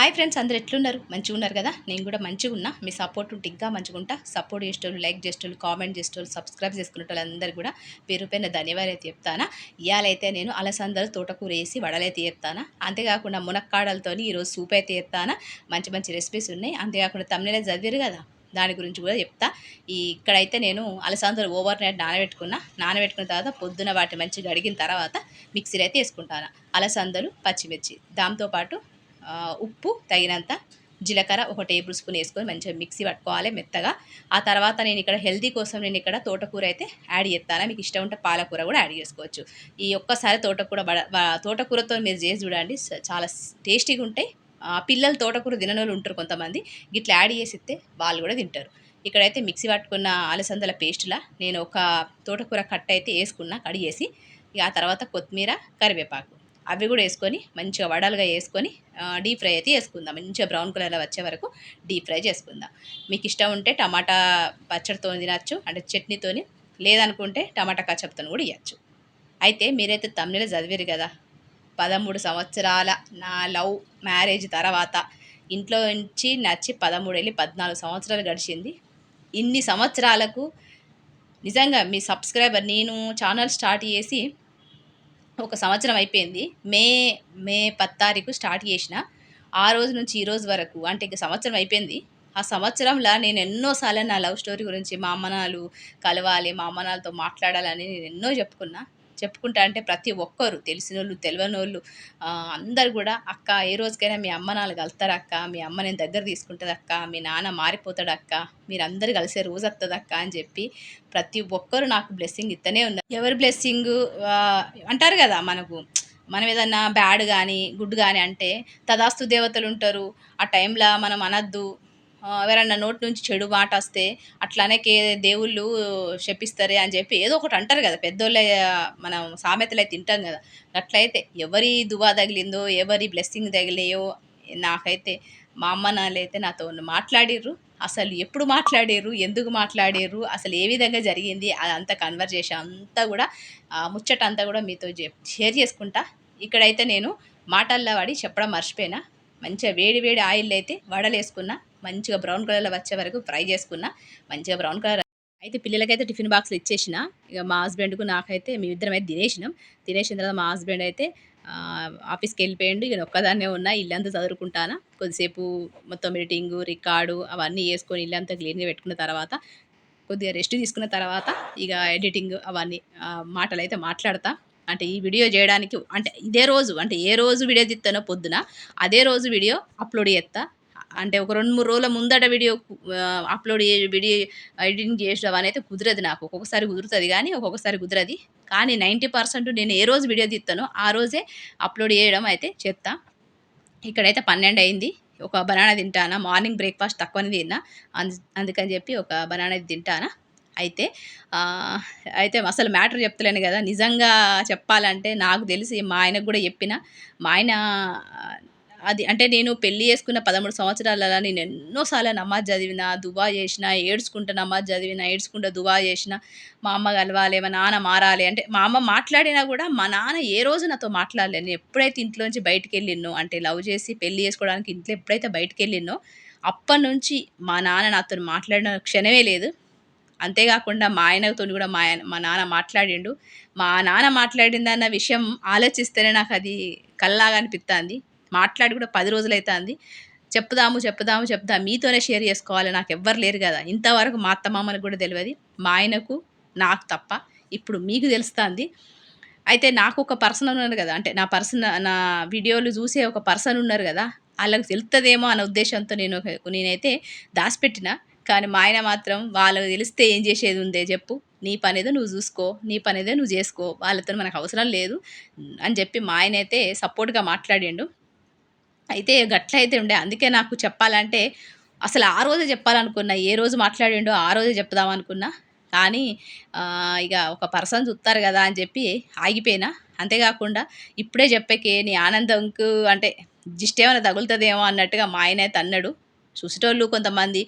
Hi friends, అందరూ ఎట్లున్నారు? మంచిగా ఉన్నారు కదా? నేను కూడా మంచిగా ఉన్నా. మీ సపోర్ట్ ఉంటే ఇంకా మంచిగా ఉంటా. సపోర్ట్ చేసేటోళ్ళు, లైక్ చేసేటోళ్ళు, కామెంట్ చేసేటోళ్ళు, సబ్స్క్రైబ్ చేసుకునేటోళ్ళు అందరూ కూడా పేరు పైన ధన్యవాదాలు చెప్తానా. ఇవాళైతే నేను అలసందలు తోటకూర వేసి వడలైతే చెప్తానా. అంతేకాకుండా మునక్కాడలతో ఈరోజు సూప్ అయితే చెప్తానా. మంచి మంచి రెసిపీస్ ఉన్నాయి. అంతేకాకుండా తమిళ చదివారు కదా, దాని గురించి కూడా చెప్తా. ఇక్కడైతే నేను అలసందలు ఓవర్ నైట్ నానబెట్టుకున్న తర్వాత పొద్దున వాటిని మంచిగా కడిగిన తర్వాత మిక్సీలో అయితే వేసుకుంటాను. అలసందలు, పచ్చిమిర్చి, దాంతోపాటు ఉప్పు తగినంత, జీలకర్ర ఒక టేబుల్ స్పూన్ వేసుకొని మంచిగా మిక్సీ పట్టుకోవాలి మెత్తగా. ఆ తర్వాత నేను ఇక్కడ హెల్తీ కోసం నేను ఇక్కడ తోటకూర అయితే యాడ్ చేస్తాను. మీకు ఇష్టం ఉంటే పాలకూర కూడా యాడ్ చేసుకోవచ్చు. ఈ ఒక్కసారి తోటకూరతో మీరు చేసి చూడండి, చాలా టేస్టీగా ఉంటాయి. పిల్లలు తోటకూర తిననోళ్ళు ఉంటారు కొంతమంది, ఇట్లా యాడ్ చేసి ఇస్తే వాళ్ళు కూడా తింటారు. ఇక్కడైతే మిక్సీ పట్టుకున్న అలసందల పేస్టులా నేను ఒక తోటకూర కట్ట అయితే వేసుకున్నా కడిగేసి. ఇక ఆ తర్వాత కొత్తిమీర, కరివేపాకు అవి కూడా వేసుకొని మంచిగా వడలుగా వేసుకొని డీప్ ఫ్రై అయితే చేసుకుందాం. మంచిగా బ్రౌన్ కలర్లో వచ్చే వరకు డీప్ ఫ్రై చేసుకుందాం. మీకు ఇష్టం ఉంటే టమాటా పచ్చడితో తినచ్చు, అంటే చట్నీతోని. లేదనుకుంటే టమాటా కచప్తో కూడా ఇవ్వచ్చు. అయితే మీరైతే తమిళ చదివారు కదా, 13 సంవత్సరాల నా లవ్ మ్యారేజ్ తర్వాత ఇంట్లో నుంచి నచ్చి 13 వెళ్ళి 14 సంవత్సరాలు గడిచింది. ఇన్ని సంవత్సరాలకు నిజంగా మీ సబ్స్క్రైబర్, నేను ఛానల్ స్టార్ట్ చేసి ఒక సంవత్సరం అయిపోయింది. మే మే 10 తారీఖు స్టార్ట్ చేసిన. ఆ రోజు నుంచి ఈ రోజు వరకు అంటే ఇక సంవత్సరం అయిపోయింది. ఆ సంవత్సరంలో నేను ఎన్నోసార్లు నా లవ్ స్టోరీ గురించి మా అమ్మనాలు కలవాలి, మా అమ్మనాలతో మాట్లాడాలని నేను ఎన్నో చెప్పుకుంటా అంటే ప్రతి ఒక్కరు తెలిసినోళ్ళు, తెలియనోళ్ళు అందరు కూడా అక్క ఏ రోజుకైనా మీ అమ్మ నాన్న కలుతారు అక్క, మీ అమ్మ నేను దగ్గర తీసుకుంటుంది అక్క, మీ నాన్న మారిపోతాడు అక్క, మీరందరూ కలిసే రోజు వస్తుంది అక్క అని చెప్పి ప్రతి ఒక్కరు నాకు బ్లెస్సింగ్ ఇస్తూనే ఉన్నారు. ఎవరి బ్లెస్సింగ్ అంటారు కదా, మనం ఏదన్నా బ్యాడ్ కానీ గుడ్ కానీ అంటే తదాస్తు దేవతలు ఉంటారు. ఆ టైంలో మనం అనద్దు. ఎవరన్నా నోటి నుంచి చెడు మాట వస్తే అట్లానే దేవుళ్ళు శపిస్తారు అని చెప్పి ఏదో ఒకటి అంటారు కదా పెద్దోళ్ళే. మనం సామెతలు అయితే తింటాం కదా. అట్లయితే ఎవరి దువా తగిలిందో, ఎవరి బ్లెస్సింగ్ తగిలేయో నాకైతే మా అమ్మ నాన్నైతే నాతో మాట్లాడిర్రు. అసలు ఎప్పుడు మాట్లాడారు, ఎందుకు మాట్లాడారు, అసలు ఏ విధంగా జరిగింది అదంతా కన్వర్జేషన్ అంతా కూడా ముచ్చట అంతా కూడా మీతో షేర్ చేసుకుంటా. ఇక్కడైతే నేను మాటల్లో పడి చెప్పడం మర్చిపోయినా. మంచిగా వేడి వేడి ఆయిల్ అయితే వడలు వేసుకున్నా. మంచిగా బ్రౌన్ కలర్లో వచ్చే వరకు ఫ్రై చేసుకున్నా. మంచిగా బ్రౌన్ కలర్ అయితే పిల్లలకైతే టిఫిన్ బాక్స్లు ఇచ్చేసిన. ఇక మా హస్బెండ్కు నాకైతే మీ ఇద్దరం అయితే తినేసిన తర్వాత మా హస్బెండ్ అయితే ఆఫీస్కి వెళ్ళిపోయిండు. ఇక ఒక్కదాన్నే ఉన్నా, ఇల్లంతా చదువుకుంటానా. కొద్దిసేపు మొత్తం ఎడిటింగు, రికార్డు అవన్నీ వేసుకొని ఇల్లంతా క్లీన్గా పెట్టుకున్న తర్వాత కొద్దిగా రెస్ట్ తీసుకున్న తర్వాత ఇక ఎడిటింగ్ అవన్నీ మాటలు అయితే మాట్లాడతా. అంటే ఈ వీడియో చేయడానికి అంటే ఇదే రోజు, అంటే ఏ రోజు వీడియో తీస్తానో పొద్దున అదే రోజు వీడియో అప్లోడ్ చేస్తా. అంటే ఒక 2-3 రోజుల ముందట వీడియో వీడియో ఎడిటింగ్ చేయడం అనేది కుదరదు నాకు. ఒక్కొక్కసారి కుదురుతుంది కానీ ఒక్కొక్కసారి కుదరది. కానీ 90% నేను ఏ రోజు వీడియో తీస్తానో ఆ రోజే అప్లోడ్ చేయడం అయితే చేస్తా. ఇక్కడైతే 12 అయింది. ఒక బనానా తింటానా. మార్నింగ్ బ్రేక్ఫాస్ట్ తక్కువనే తిన్నా, అందుకని చెప్పి ఒక బనానా తింటానా. అయితే అయితే అసలు మ్యాటర్ చెప్తలేను కదా. నిజంగా చెప్పాలంటే నాకు తెలిసి మా ఆయనకు కూడా చెప్పిన. మా ఆయన అది అంటే నేను పెళ్ళి చేసుకున్న 13 సంవత్సరాలలో నేను ఎన్నోసార్లు నమాజ్ చదివిన, దువా చేసిన, ఏడ్చుకుంటా నమాజ్ చదివిన, ఏడ్చుకుంటా దువా చేసిన. మా అమ్మ కలవాలి, మా నాన్న మారాలి అంటే మా అమ్మ మాట్లాడినా కూడా మా నాన్న ఏ రోజు నాతో మాట్లాడలేదు. నేను ఎప్పుడైతే ఇంట్లోంచి బయటికి వెళ్ళినో, అంటే లవ్ చేసి పెళ్ళి చేసుకోవడానికి ఇంట్లో ఎప్పుడైతే బయటికి వెళ్ళినో అప్పటి నుంచి మా నాన్న నాతో మాట్లాడిన క్షణమే లేదు. అంతేకాకుండా మా ఆయనతో కూడా మా నాన్న మాట్లాడిండు. మా నాన్న మాట్లాడిందన్న విషయం ఆలోచిస్తేనే నాకు అది కల్లాగా అనిపిస్తుంది. మాట్లాడి కూడా 10 రోజులైతుంది. చెప్దాము మీతోనే షేర్ చేసుకోవాలి, నాకు ఎవ్వరు లేరు కదా. ఇంతవరకు మా అత్తమామలకు కూడా తెలియదు, మా ఆయనకు నాకు తప్ప. ఇప్పుడు మీకు తెలుస్తుంది. అయితే నాకు ఒక పర్సన్ ఉన్నారు కదా, అంటే నా వీడియోలు చూసే ఒక పర్సన్ ఉన్నారు కదా, వాళ్ళకి తెలుస్తుందేమో అనే ఉద్దేశంతో నేనైతే దాచిపెట్టిన. కానీ మా ఆయన మాత్రం వాళ్ళకి తెలిస్తే ఏం చేసేది ఉందే చెప్పు, నీ పనేదో నువ్వు చూసుకో, నీ పనేదో నువ్వు చేసుకో, వాళ్ళతో మనకు అవసరం లేదు అని చెప్పి మా ఆయన అయితే సపోర్ట్గా మాట్లాడిండు. అయితే గట్లయితే ఉండే. అందుకే నాకు చెప్పాలంటే అసలు ఆ రోజే చెప్పాలనుకున్నా. ఏ రోజు మాట్లాడిండో ఆ రోజే చెప్దామనుకున్నా. కానీ ఇక ఒక పర్సన్ చూస్తారు కదా అని చెప్పి ఆగిపోయినా. అంతేకాకుండా ఇప్పుడే చెప్పకే నీ ఆనందంకు అంటే దిష్టి ఏమైనా తగులుతుందేమో అన్నట్టుగా మా ఆయన అయితే అన్నాడు. చూసేటోళ్ళు కొంతమంది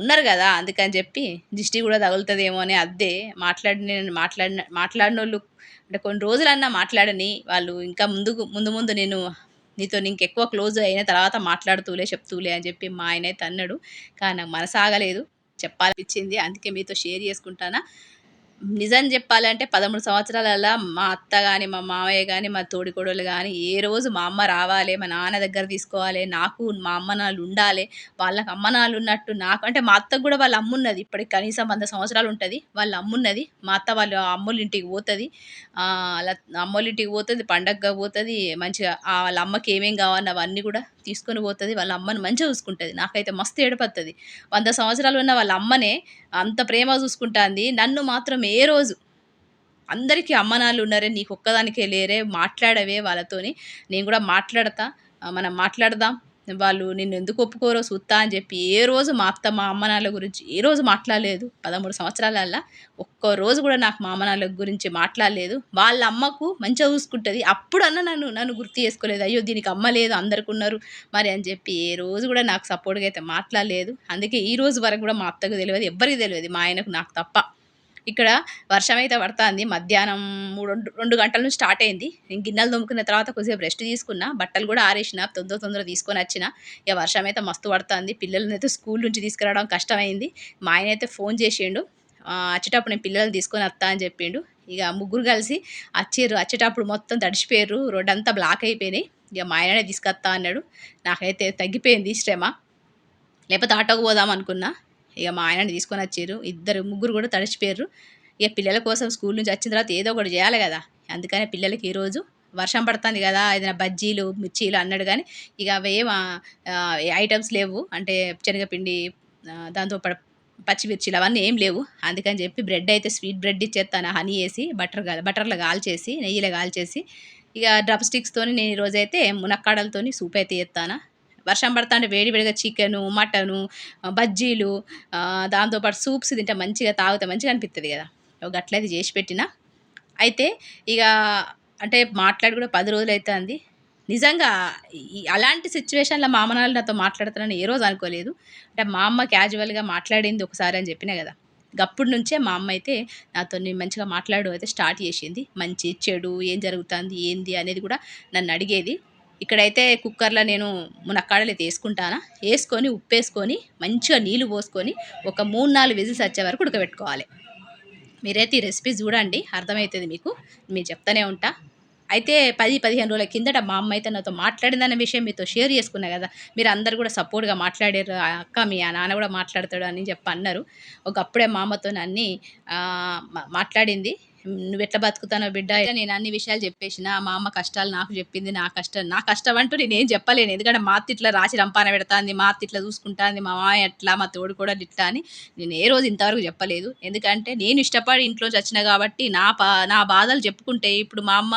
ఉన్నారు కదా, అందుకని చెప్పి దిష్టి కూడా తగులుతుందేమో అని అద్దే మాట్లాడినోళ్ళు అంటే కొన్ని రోజులన్నా మాట్లాడని వాళ్ళు ఇంకా ముందు ముందు నేను నీతో ఇంకెక్కువ క్లోజ్ అయిన తర్వాత మాట్లాడుతూలే చెప్తూలే అని చెప్పి మా ఆయన అయితే అన్నాడు. కానీ నాకు మనసాగలేదు, చెప్పాలనిపించింది. అందుకే మీతో షేర్ చేసుకుంటానా. నిజం చెప్పాలంటే 13 సంవత్సరాలల్లా మా అత్త గాని, మా మామయ్య గాని, మా తోడికోడళ్ళు గాని ఏ రోజు మా అమ్మ రావాలే, మా నాన్న దగ్గర తీసుకోవాలే, నాకు మా అమ్మ నాన్న ఉండాలే, వాళ్ళకి అమ్మ నాన్న ఉన్నట్టు నాకు అంటే మా అత్తకు కూడా వాళ్ళ అమ్మున్నది. ఇప్పటికి కనీసం 100 సంవత్సరాలు ఉంటది. వాళ్ళ అమ్మున్నది. మా అత్త వాళ్ళ అమ్మోళ్ళ ఇంటికి పోతది. అలా అమ్మోళ్ళ ఇంటికి పోతది, పండగకి పోతది. మంచిగా వాళ్ళ అమ్మకి ఏమేం కావాలన్నా అవన్నీ కూడా తీసుకొని పోతది. వాళ్ళ అమ్మని మంచిగా చూసుకుంటది. నాకైతే మస్తు ఏడుపొత్తది. 100 సంవత్సరాలు ఉన్న వాళ్ళ అమ్మనే అంత ప్రేమ చూసుకుంటాంది. నన్ను మాత్రం ఏ రోజు అందరికీ అమ్మ నాన్నలు ఉన్నారే, నీకొక్కదానికే లేరే, మాట్లాడవే వాళ్ళతోని, నేను కూడా మాట్లాడతా, మనం మాట్లాడదాం, వాళ్ళు నిన్నెందుకు ఒప్పుకోరో చూత్తా అని చెప్పి ఏ రోజు మా అత్త మా అమ్మ నాన్నల గురించి ఏ రోజు మాట్లాడలేదు. 13 సంవత్సరాలల్లా ఒక్కరోజు కూడా నాకు మా అమ్మ నాన్నల గురించి మాట్లాడలేదు. వాళ్ళ అమ్మకు మంచిగా చూసుకుంటది. అప్పుడన్నా నన్ను గుర్తు చేసుకోలేదు. అయ్యో దీనికి అమ్మ లేదు, అందరికి ఉన్నారు మరి అని చెప్పి ఏ రోజు కూడా నాకు సపోర్ట్‌గా అయితే మాట్లాడలేదు. అందుకే ఈ రోజు వరకు కూడా మా అత్తకు తెలవదు, ఎవ్వరికీ తెలవదు, మా ఆయనకు నాకు తప్ప. ఇక్కడ వర్షమైతే పడతాంది. మధ్యాహ్నం 2 గంటల నుంచి స్టార్ట్ అయింది. నేను గిన్నెలు తోముకున్న తర్వాత కొద్దిసేపు రెస్ట్ తీసుకున్నా. బట్టలు కూడా ఆరేసిన. తొందర తీసుకొనొచ్చిన. ఇక వర్షమైతే మస్తు పడతాంది. పిల్లలనైతే స్కూల్ నుంచి తీసుకురావడం కష్టమైంది. మా ఆయనైతే ఫోన్ చేసిండు. వచ్చేటప్పుడు నేను పిల్లల్ని తీసుకొని వస్తా అని చెప్పిండు. ఇక ముగ్గురు కలిసి వచ్చిర్రు. వచ్చేటప్పుడు మొత్తం తడిసిపోయారు. రోడ్డంతా బ్లాక్ అయిపోయినాయి. ఇక మా ఆయననే తీసుకొస్తా అన్నాడు. నాకైతే తగ్గిపోయింది శ్రమ. లేకపోతే ఆటోకి పోదాం అనుకున్నా. ఇక మా ఆయనని తీసుకొని వచ్చిర్రు. ముగ్గురు కూడా తడిసిపోయారు. ఇక పిల్లల కోసం స్కూల్ నుంచి వచ్చిన తర్వాత ఏదో ఒకటి చేయాలి కదా. అందుకనే పిల్లలకి ఈరోజు వర్షం పడుతుంది కదా, ఏదైనా బజ్జీలు మిర్చీలు అన్నాడు. కానీ ఇక అవేం ఐటమ్స్ లేవు. అంటే శనగపిండి, దాంతో పచ్చిమిర్చిలు అవన్నీ ఏం లేవు. అందుకని చెప్పి బ్రెడ్ అయితే స్వీట్ బ్రెడ్ ఇచ్చేస్తాను, హనీ వేసి బటర్లో కాల్చేసి, నెయ్యిలో కాల్చేసి. ఇక డ్రమ్ స్టిక్స్తోని నేను ఈరోజైతే మునక్కాడలతోని సూప్ అయితే చేస్తాను. వర్షం పడతా అంటే వేడిగా చికెను, మటను, బజ్జీలు, దాంతోపాటు సూప్స్ తింటే మంచిగా తాగితే మంచిగా అనిపిస్తుంది కదా. గట్లయితే చేసి పెట్టిన. అయితే ఇక అంటే మాట్లాడి కూడా 10 రోజులు అవుతుంది. నిజంగా అలాంటి సిచ్యువేషన్లో మా అమ్మ నాన్నలు నాతో మాట్లాడుతారని ఏ రోజు అనుకోలేదు. అంటే మా అమ్మ క్యాజువల్గా మాట్లాడింది ఒకసారి అని చెప్పినా కదా. అప్పటి నుంచే మా అమ్మ అయితే నాతో మంచిగా మాట్లాడడం అయితే స్టార్ట్ చేసింది. మంచి చెడు ఏం జరుగుతుంది ఏంది అనేది కూడా నన్ను అడిగేది. ఇక్కడైతే కుక్కర్లో నేను మునక్కాడలు అయితే వేసుకొని ఉప్పేసుకొని మంచిగా నీళ్ళు పోసుకొని ఒక 3-4 విజిల్స్ వచ్చే వరకు ఉడకబెట్టుకోవాలి. మీరైతే ఈ రెసిపీ చూడండి, అర్థమవుతుంది మీకు. మీరు చెప్తానే ఉంటా. అయితే 10-15 రోజుల కిందట మా అమ్మ అయితే నాతో మాట్లాడిందన్న విషయం మీతో షేర్ చేసుకున్నా కదా. మీరు అందరు కూడా సపోర్ట్గా మాట్లాడారు. అక్క మీ నాన్న కూడా మాట్లాడతాడు అని చెప్పి అన్నారు. ఒకప్పుడే మా అమ్మతో అన్నీ మాట్లాడింది. నువ్వెట్లా బతుకుతానో బిడ్డ, నేను అన్ని విషయాలు చెప్పేసిన. మా అమ్మ కష్టాలు నాకు చెప్పింది. నా కష్టం అంటూ నేనేం చెప్పలేను. ఎందుకంటే మా అత్త ఇట్లా రాసి రంపాన పెడతాంది, మా అత్త ఇట్లా చూసుకుంటాంది, మా మామయ్య ఎట్లా, మా తోడు కూడా ఇట్లా అని నేను ఏ రోజు ఇంతవరకు చెప్పలేదు. ఎందుకంటే నేను ఇష్టపడి ఇంట్లోంచి వచ్చిన కాబట్టి నా బాధలు చెప్పుకుంటే ఇప్పుడు మా అమ్మ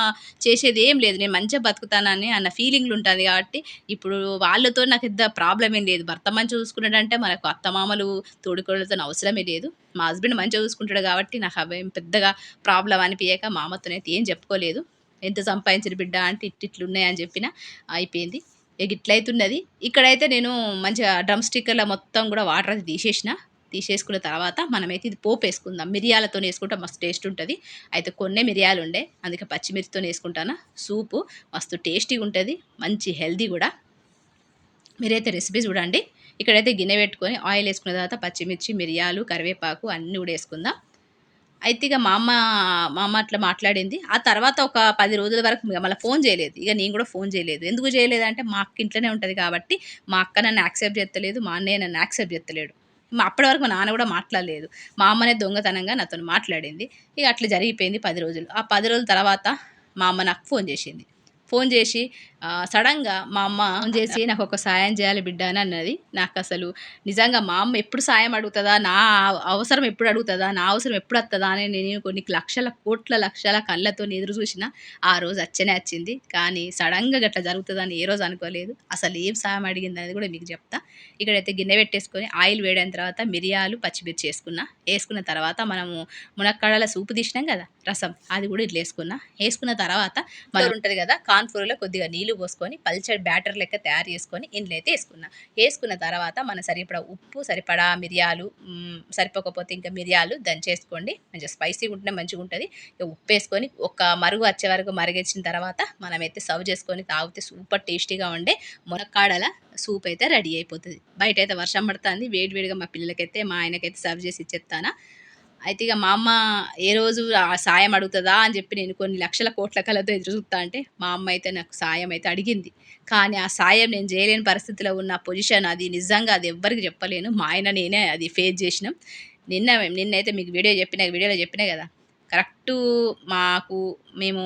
చేసేది ఏం లేదు. నేను మంచిగా బతుకుతానని అన్న ఫీలింగ్లు ఉంటుంది కాబట్టి ఇప్పుడు వాళ్ళతో నాకు పెద్ద ప్రాబ్లం ఏం లేదు. భర్త మంచిగా చూసుకున్నాడంటే మనకు అత్తమామలు తోడుకోళ్ళతో అవసరమే లేదు. మా హస్బెండ్ మంచిగా చూసుకుంటాడు కాబట్టి నాకు అవేం పెద్దగా ప్రాబ్లం అనిపించక మా అమ్మతోనైతే ఏం చెప్పుకోలేదు. ఎంత సంపాదించిన బిడ్డ అంటే ఇట్లు ఉన్నాయని చెప్పిన అయిపోయింది. ఇక ఇట్లయితున్నది. ఇక్కడైతే నేను మంచిగా డ్రమ్ స్టిక్కర్లో మొత్తం కూడా వాటర్ అయితే తీసేసుకున్న తర్వాత మనమైతే ఇది పోపు వేసుకుందాం. మిరియాలతో వేసుకుంటే మస్తు టేస్ట్ ఉంటుంది. అయితే కొన్ని మిరియాలు ఉండే, అందుకే పచ్చిమిర్చితో వేసుకుంటాను. సూపు మస్తు టేస్టీగా ఉంటుంది, మంచి హెల్దీ కూడా. మీరైతే రెసిపీ చూడండి. ఇక్కడైతే గిన్నె పెట్టుకొని ఆయిల్ వేసుకున్న తర్వాత పచ్చిమిర్చి, మిరియాలు, కరివేపాకు అన్నీ కూడా వేసుకుందాం. అయితే ఇక మా అమ్మ అట్లా మాట్లాడింది. ఆ తర్వాత ఒక 10 రోజుల వరకు మళ్ళీ ఫోన్ చేయలేదు. ఇక నేను కూడా ఫోన్ చేయలేదు. ఎందుకు చేయలేదంటే మా అక్క ఇంట్లోనే ఉంటుంది కాబట్టి మా అక్క నన్ను యాక్సెప్ట్ చేస్తలేదు, మా అన్నయ్య నన్ను యాక్సెప్ట్ చేస్తలేడు. అప్పటి వరకు మా నాన్న కూడా మాట్లాడలేదు. మా అమ్మనే దొంగతనంగా నాతో మాట్లాడింది. ఇక అట్లా జరిగిపోయింది 10 రోజులు. ఆ 10 రోజుల తర్వాత మా అమ్మ నాకు ఫోన్ చేసి సడన్గా మా అమ్మ ఫోన్ చేసి నాకు ఒక సాయం చేయాలి బిడ్డ అని అన్నది. నాకు అసలు నిజంగా మా అమ్మ ఎప్పుడు సాయం అడుగుతుందా, నా అవసరం ఎప్పుడు అడుగుతుందా, నా అవసరం ఎప్పుడు వస్తుందా అని నేను కొన్ని లక్షల కళ్ళతో ఎదురు చూసిన. ఆ రోజు వచ్చింది. కానీ సడన్గా గట్లా జరుగుతుందని ఏ రోజు అనుకోలేదు. అసలు ఏం సాయం అడిగింది అనేది కూడా మీకు చెప్తా. ఇక్కడైతే గిన్నె పెట్టేసుకొని ఆయిల్ వేడైన తర్వాత మిరియాలు, పచ్చిమిర్చి వేసుకున్న తర్వాత మనము మునక్కాడల సూపు తీసినాం కదా రసం, అది కూడా ఇట్లా వేసుకున్న తర్వాత ఉంటుంది కదా, కార్న్ఫ్లోర్లో కొద్దిగా నీళ్ళు నీళ్లు పోసుకొని పల్చడి బ్యాటర్ లెక్క తయారు చేసుకొని ఇందులో అయితే వేసుకున్న తర్వాత మన సరిపడా ఉప్పు, సరిపడా మిరియాలు, సరిపోకపోతే ఇంకా మిరియాలు దంచేసుకోండి. మంచిగా స్పైసీగా ఉంటేనే మంచిగా ఉంటుంది. ఇక ఉప్పు వేసుకొని ఒక మరుగు వచ్చే వరకు మరిగించిన తర్వాత మనమైతే సర్వ్ చేసుకొని తాగితే సూపర్ టేస్టీగా ఉండే మునక్కాడల సూప్ అయితే రెడీ అయిపోతుంది. బయట అయితే వర్షం పడుతుంది, వేడివేడిగా మా పిల్లలకైతే మా ఆయనకైతే సర్వ్ చేసి ఇచ్చేస్తాను. అయితే ఇక మా అమ్మ ఏ రోజు సాయం అడుగుతుందా అని చెప్పి నేను కొన్ని లక్షల కోట్ల కళతో ఎదురు చూస్తా అంటే మా అమ్మ అయితే నాకు సాయం అయితే అడిగింది. కానీ ఆ సాయం నేను చేయలేని పరిస్థితిలో ఉన్న పొజిషన్ అది. నిజంగా అది ఎవ్వరికి చెప్పలేను. మా ఆయన నేనే అది ఫేస్ చేసినాం. నిన్నైతే మీకు వీడియోలో చెప్పినా కదా, కరెక్టు మాకు మేము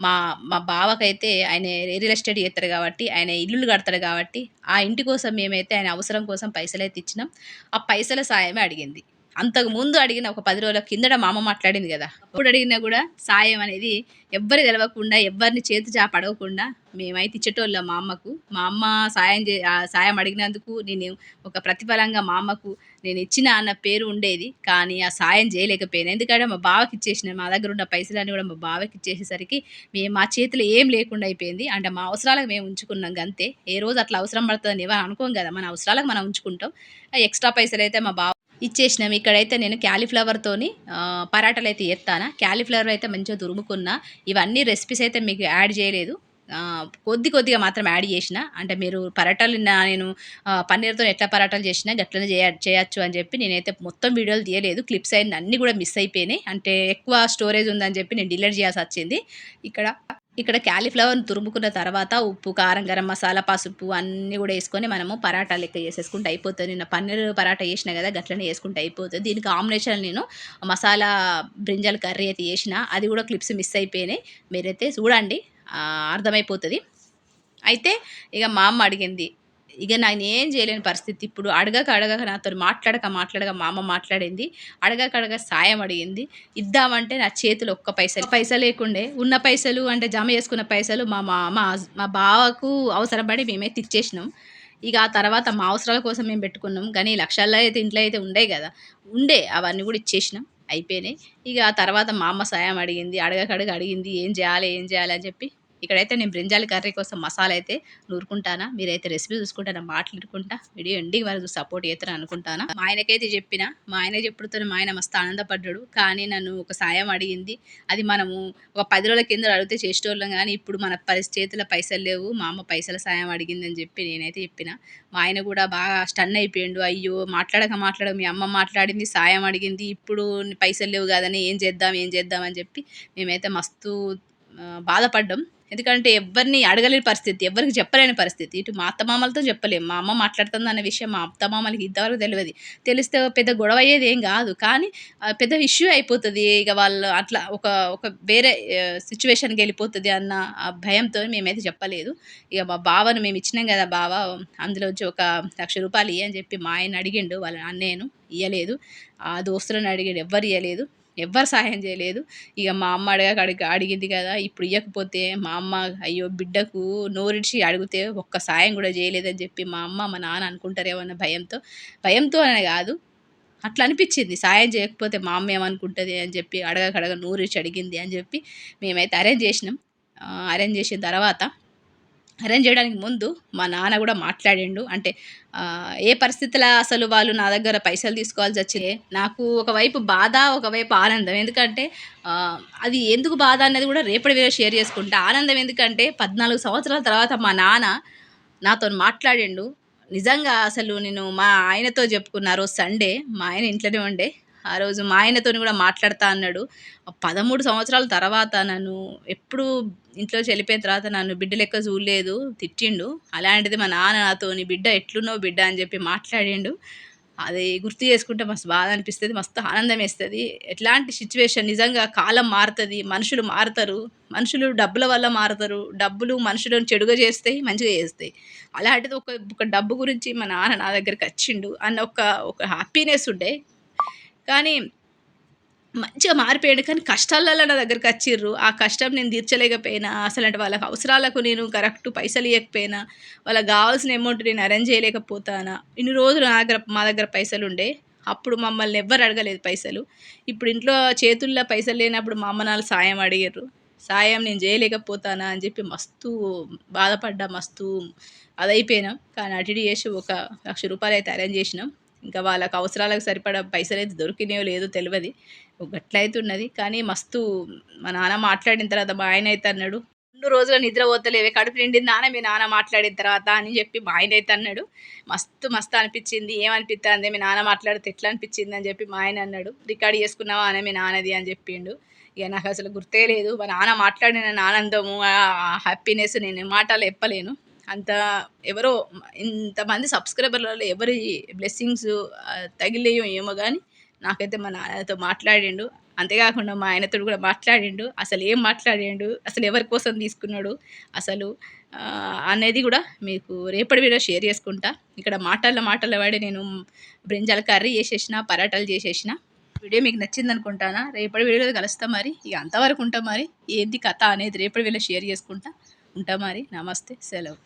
మా మా బావకైతే ఆయన రియల్ ఎస్టేట్ చేస్తాడు కాబట్టి, ఆయన ఇల్లులు కడతాడు కాబట్టి, ఆ ఇంటి కోసం మేమైతే ఆయన అవసరం కోసం పైసలైతే ఇచ్చినాం. ఆ పైసల సాయమే అడిగింది. అంతకుముందు అడిగిన ఒక 10 రోజుల కిందట మా అమ్మ మాట్లాడింది కదా, అప్పుడు అడిగినా కూడా సాయం అనేది ఎవ్వరు తెలవకుండా, ఎవ్వరిని చేతి చాప అడగకుండా మేమైతే ఇచ్చేటోళ్ళం మా అమ్మకు. మా అమ్మ సాయం అడిగినందుకు నేను ఒక ప్రతిఫలంగా మా అమ్మకు నేను ఇచ్చిన అన్న పేరు ఉండేది. కానీ ఆ సాయం చేయలేకపోయాను. ఎందుకంటే మా బావకి ఇచ్చేసిన, మా దగ్గర ఉన్న పైసలన్నీ కూడా మా బావకి ఇచ్చేసేసరికి మా చేతిలో ఏం లేకుండా అయిపోయింది. అంటే మా అవసరాలకు మేము ఉంచుకున్నాం అంతే. ఏ రోజు అట్లా అవసరం పడుతుందని ఎవరు అనుకోం కదా, మన అవసరాలకు మనం ఉంచుకుంటాం. ఎక్స్ట్రా పైసలు అయితే మా బావ ఇచ్చేసినాం. ఇక్కడైతే నేను క్యాలీఫ్లవర్తోని పరాటాలు అయితే చేస్తాను. క్యాలీఫ్లవర్ అయితే మంచిగా తురుముకున్నా. ఇవన్నీ రెసిపీస్ అయితే మీకు యాడ్ చేయలేదు, కొద్దిగా మాత్రం యాడ్ చేసిన. అంటే మీరు పరాటాలు నేను పన్నీర్తో ఎట్లా పరాటాలు చేసినా గట్లనే చేయొచ్చు అని చెప్పి నేనైతే మొత్తం వీడియోలు తీయలేదు. క్లిప్స్ అన్నీ కూడా మిస్ అయిపోయినాయి. అంటే ఎక్కువ స్టోరేజ్ ఉందని చెప్పి నేను డిలీట్ చేయాల్సి వచ్చింది. ఇక్కడ క్యాలీఫ్లవర్ని తురుముకున్న తర్వాత ఉప్పు, కారం, గరం మసాలా, పసుపు అన్నీ కూడా వేసుకొని మనము పరాటా లెక్క చేసేసుకుంటే అయిపోతుంది. నిన్న పన్నీర్ పరాటా చేసిన కదా, గట్లనే వేసుకుంటే అయిపోతుంది. దీనికి కాంబినేషన్ నేను మసాలా బ్రింజాల్ కర్రీ అయితే చేసిన, అది కూడా క్లిప్స్ మిస్ అయిపోయినాయి. మీరైతే చూడండి, అర్థమైపోతుంది. అయితే ఇక మా అమ్మ అడిగింది. ఇక నేను ఏం చేయలేని పరిస్థితి. ఇప్పుడు అడగక నాతో మాట్లాడక మా అమ్మ మాట్లాడింది. అడగక సాయం అడిగింది. ఇద్దామంటే నా చేతిలో ఒక్క పైసలు లేకుండే. ఉన్న పైసలు అంటే జమ చేసుకున్న పైసలు మా బావకు అవసరపడి మేమైతే ఇచ్చేసినాం. ఇక ఆ తర్వాత మా అవసరాల కోసం మేము పెట్టుకున్నాం. కానీ లక్షల్లో అయితే ఇంట్లో అయితే ఉండే అవన్నీ కూడా ఇచ్చేసినాం, అయిపోయినాయి. ఇక ఆ తర్వాత మా అమ్మ సాయం అడిగింది. అడిగింది ఏం చేయాలి అని చెప్పి. ఇక్కడైతే నేను బ్రింజాల్ కర్రీ కోసం మసాలా అయితే నూరుకుంటానా. మీరైతే రెసిపీ చూసుకుంటానా, మాట్లాడుకుంటా వీడియో ఎండింగ్ వరకు సపోర్ట్ చేస్తారని అనుకుంటానా. మా ఆయనకైతే చెప్పిన, మా ఆయన చెప్పుడుతో మా ఆయన మస్తు ఆనందపడ్డాడు. కానీ నన్ను ఒక సాయం అడిగింది. అది మనము ఒక 10 రోజుల కింద అడిగితే చేసేటోళ్ళం. కానీ ఇప్పుడు మన చేతిలో పైసలు లేవు, మా అమ్మ పైసల సాయం అడిగిందని చెప్పి నేనైతే చెప్పిన. మా ఆయన కూడా బాగా స్టన్ అయిపోయిండు. అయ్యో మాట్లాడక మీ అమ్మ మాట్లాడింది, సాయం అడిగింది, ఇప్పుడు పైసలు లేవు కదని ఏం చేద్దాం అని చెప్పి మేమైతే మస్తు బాధపడ్డాం. ఎందుకంటే ఎవరిని అడగలేని పరిస్థితి, ఎవరికి చెప్పలేని పరిస్థితి. ఇటు మా అత్తమామలతో చెప్పలేము. మా అమ్మ మాట్లాడుతుంది అన్న విషయం మా అత్తమామలకి ఇంతవరకు తెలిస్తే పెద్ద గొడవ అయ్యేది ఏం కాదు, కానీ పెద్ద ఇష్యూ అయిపోతుంది. ఇక వాళ్ళు అట్లా ఒక వేరే సిచ్యువేషన్కి వెళ్ళిపోతుంది అన్న భయంతో మేమైతే చెప్పలేదు. ఇక మా బావను మేము ఇచ్చినాం కదా, బావ అందులో వచ్చి ఒక ₹1,00,000 ఇయ్యని చెప్పి మా ఆయన అడిగిండు. వాళ్ళ అన్నయ్యను ఇయ్యలేదు. ఆ దోస్తులను అడిగాడు, ఎవ్వరు ఇయ్యలేదు, ఎవ్వరు సహాయం చేయలేదు. ఇక మా అమ్మ అడిగింది కదా, ఇప్పుడు ఇవ్వకపోతే మా అమ్మ అయ్యో బిడ్డకు నోరిడిచి అడిగితే ఒక్క సాయం కూడా చేయలేదని చెప్పి మా అమ్మ మా నాన్న అనుకుంటారేమో అన్న భయంతో అనే కాదు, అట్లా అనిపించింది. సాయం చేయకపోతే మా అమ్మ ఏమనుకుంటుంది అని చెప్పి అడగక నోరిడిచి అడిగింది అని చెప్పి మేమైతే అరేంజ్ చేసినాం. అరేంజ్ చేసిన తర్వాత అరేంజ్ చేయడానికి ముందు మా నాన్న కూడా మాట్లాడిండు. అంటే ఏ పరిస్థితిలో అసలు వాళ్ళు నా దగ్గర పైసలు తీసుకోవాల్సి వచ్చింది. నాకు ఒకవైపు బాధ, ఒకవైపు ఆనందం. ఎందుకంటే అది ఎందుకు బాధ అనేది కూడా రేపటి వీడియో షేర్ చేసుకుంటా. ఆనందం ఎందుకంటే 14 సంవత్సరాల తర్వాత మా నాన్న నాతో మాట్లాడిండు. నిజంగా అసలు నేను మా ఆయనతో చెప్పుకున్న, ఆ రోజు సండే మా ఆయన ఇంట్లోనే ఉండే. ఆ రోజు మా ఆయనతో కూడా మాట్లాడుతా అన్నాడు. 13 సంవత్సరాల తర్వాత నన్ను ఎప్పుడు ఇంట్లో వెళ్ళిపోయిన తర్వాత నన్ను బిడ్డ లెక్క చూడలేదు, తిట్టిండు. అలాంటిది మా నాన్న నాతోని బిడ్డ ఎట్లున్నావు బిడ్డ అని చెప్పి మాట్లాడిండు. అది గుర్తు చేసుకుంటే మస్తు బాధ అనిపిస్తుంది, మస్తు ఆనందం వేస్తుంది. ఎట్లాంటి సిచ్యువేషన్, నిజంగా కాలం మారుతుంది, మనుషులు మారుతారు, మనుషులు డబ్బుల వల్ల మారుతారు, డబ్బులు మనుషులను చెడుగా చేస్తాయి, మంచిగా చేస్తాయి. అలాంటిది ఒక డబ్బు గురించి మా నాన్న నా దగ్గరికి వచ్చిండు అన్న ఒక హ్యాపీనెస్ ఉండే. కానీ మంచిగా మారిపోయాడు. కానీ కష్టాలలో నా దగ్గరికి వచ్చిర్రు. ఆ కష్టం నేను తీర్చలేకపోయినా, అసలు వాళ్ళకి అవసరాలకు నేను కరెక్ట్ పైసలు ఇవ్వకపోయినా, వాళ్ళకి కావాల్సిన అమౌంట్ నేను అరేంజ్ చేయలేకపోతానా. ఇన్ని రోజులు మా దగ్గర పైసలు ఉండే, అప్పుడు మమ్మల్ని ఎవ్వరు అడగలేదు పైసలు. ఇప్పుడు ఇంట్లో చేతుల్లో పైసలు లేనప్పుడు మా అమ్మ నాన్న సాయం అడిగారు. సాయం నేను చేయలేకపోతానా అని చెప్పి మస్తు బాధపడ్డా, మస్తు అదైపోయినాం. కానీ అటు ఇటు చేసి ఒక 1,00,000 రూపాయలు అయితే అరేంజ్ చేసినాం. ఇంకా వాళ్ళకి అవసరాలకు సరిపడా పైసలైతే దొరికినాయో లేదో తెలవది. గట్లయితే ఉన్నది. కానీ మస్తు మా నాన్న మాట్లాడిన తర్వాత మా ఆయనయితే అన్నాడు, "2 రోజులు నిద్ర పోతలేవే, కడుపు నిండింది నాన్న మీ నాన్న మాట్లాడిన తర్వాత" అని చెప్పి మా ఆయనయితే అన్నాడు. మస్తు మస్తు అనిపించింది. ఏమనిపిత్తాంది మీ నాన్న మాట్లాడితే ఎట్లా అనిపించింది అని చెప్పి మా ఆయన అన్నాడు. "రికార్డ్ చేసుకున్నావా అనే మీ నాన్నది" అని చెప్పిండు. ఇక నాకు అసలు గుర్తే లేదు. మా నాన్న మాట్లాడిన ఆనందము, హ్యాపీనెస్ నేను మాటల్లో చెప్పలేను. అంత ఎవరో ఇంతమంది సబ్స్క్రైబర్లలో ఎవరి బ్లెస్సింగ్స్ తగిలేయో ఏమో కానీ నాకైతే మా నాన్నతో మాట్లాడిండు. అంతేకాకుండా మా ఆయనతో కూడా మాట్లాడిండు. అసలు ఏం మాట్లాడిండు, అసలు ఎవరి కోసం తీసుకున్నాడు అసలు అనేది కూడా మీకు రేపటి వీడియో షేర్ చేసుకుంటా. ఇక్కడ మాటల్లో పడి నేను బ్రింజాల్ కర్రీ చేసేసిన, పరాటాలు చేసేసిన. వీడియో మీకు నచ్చింది అనుకుంటానా. రేపటి వీడియోలో కలుస్తాం మరి. ఇక అంతవరకు ఉంటాం మరి. ఏంది కథ అనేది రేపటి వీడియోలో షేర్ చేసుకుంటా. ఉంటా మరి. నమస్తే, సెలవు.